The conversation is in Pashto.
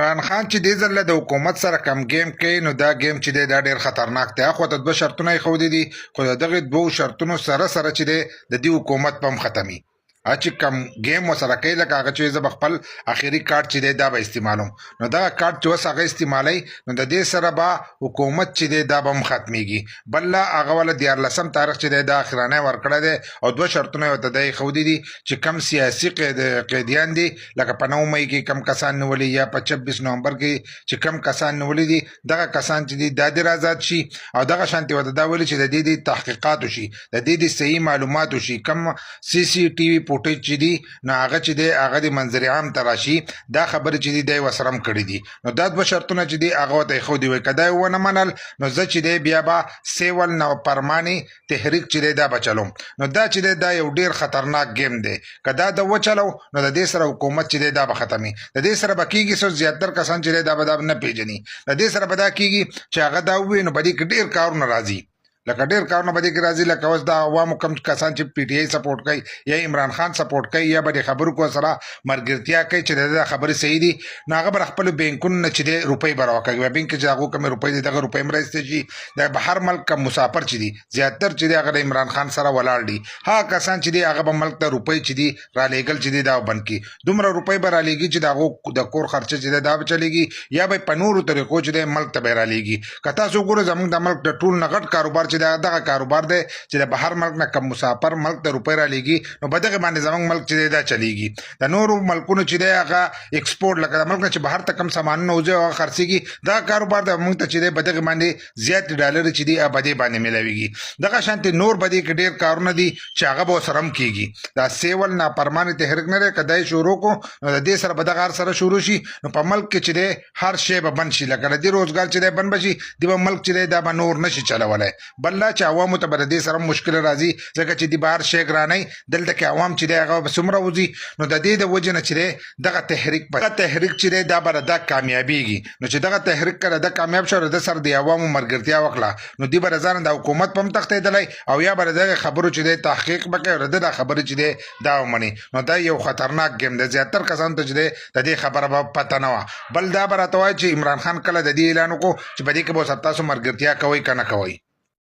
عمران خان چې دې ځل د حکومت سره کم گیم کوي نو دا گیم چې دی دا ډیر خطرناک دی. خو ته دوه شرطونه یې ښودي دي خو د دغه دوو شرطونو سره چې دی د دې حکومت په هم ختمي. چې کم گیم وسره کوي لکه هغه چې زه به خپل اخري کارت چې دی دا به استعمالوم نو دغه کارت چې اوس هغه استعمالوي نو د دې سره به حکومت چې دی دا به هم ختمیږي. بل لا هغه ول 14 تاریخ چې دی دا اخرانه ورکړی دی او دوه شرطونه یې ورته دی ښودي دي چې کم سیاسي قیدیان دي لکه په 9 مۍ کې کم کسان نیولي یا په 26 نومبر کې چې کم کسان نیولي دي دغه کسان چې دي دا دې آزاد شي او دغه شانتي ورته دا ویلي چې د دې تحقیقات وشي د دې صحیح معلومات وشي کم سی سی ټي وي فوټیج چې دی نو هغه چې دی هغه د منظر عام ته راشي دا خبرې چې دی دی وسرم کړي دي. نو دا دوه شرطونه چې دی هغه ته ښودي وي که دا یې ونه منل نو زه چې دی بیا به سیول نو پرماني تحریک چې دی دا به چلوم. نو دا چې دی دا یو ډیر خطرناک گیم دی که دا د وچلو نو د دې سره حکومت چې دی دا به ختمي. د دې سره به کېږي څو زیاتر کسان چې دی دا به دا نه پیژني د دې سره به دا کېږي چې هغه دا ووایي نو به دې کې ډېر کارونه راځي لکه ډیر کارونه به دې کې راځي لکه اوس د عوامو کم کسان چې پی ټی آی سپورټ کوي یا عمران خان سپورټ کوي یا به د خبرو کو سره مرګرتیا کوي چې د خبرې صحیح دي نو هغه به خپل بینکونو نه چې دی روپۍ به راوکوي بینک چې هغو کمې روپۍ دي دغه روپۍ هم رایستې شي د بهر ملک کم مسافر چې دي زیاتر چې دی هغه د عمران خان سره ولاړ دي هغه کسان چې دی هغه به ملک ته روپۍ چې دي رالیږل چې دی دا بند کړي دومره روپۍ به رالیږي چې د هغو د کور خرچه چې دی دا به چلیږي یا به په نورو طریقو چې دی ملک ته به رالیږي. که تاسو وګورئ زموږ د ملک د ټول نه غټ کاروبار چې دی دغه کاروبار دی چې د بهر ملک نه کم مسافر ملک ته روپۍ رالیږي نو په دغه باندې زموږ ملک چې دی دا چلیږي. د نورو ملکونو چې دی هغه ایکسپورټ لکه د ملک نه چې بهر ته کم سامانونه وځي هغه خرڅېږي دا کاروبار د موږ ته چې دی په دغه باندې زیات ډالر چې دی په دې باندې میلاویږي. دغه شانتې نور به دې کې ډېر کارونه دي چې هغه به ورسره هم کېږي. دا سیول ناپرمانه تحریک نه دی که دا یې شروع کړو نو د دې سره به دغه هر سره شروع شي نو په ملک کې چې دی هر شی به بند شي لکه د دې روزګار چې دی بند به شي د به ملک چې دی دا به نور نشي چلولی. بل لا چې عوامو ته به د دې سره مشکل راځي ځکه چې د بهر شی ګرانۍ دلته کې عوام چې دی هغه به څومره وځي نو د دې د وجې نه چې دی دغه تحریک چې دی دا به د کامیابیږي نو چې دغه تحریک کله د کامیاب شو د سر د عوامو مرګرتیا وکړه نو دی به ځان د حکومت په هم تښتېدلی او یا به دغه خبرو چې دی تحقیق به کوي او د دا خبرې چې دی دا ومني نو دا یو خطرناک گیم دی. زیاتر کسانو ته چې دی د دې خبره به پته نه وه. بل دا به راته وایي چې عمران خان کله د دې اعلان وکړو چې په دې کې به تاسو مرګرتیا کوئ که نه کوئ.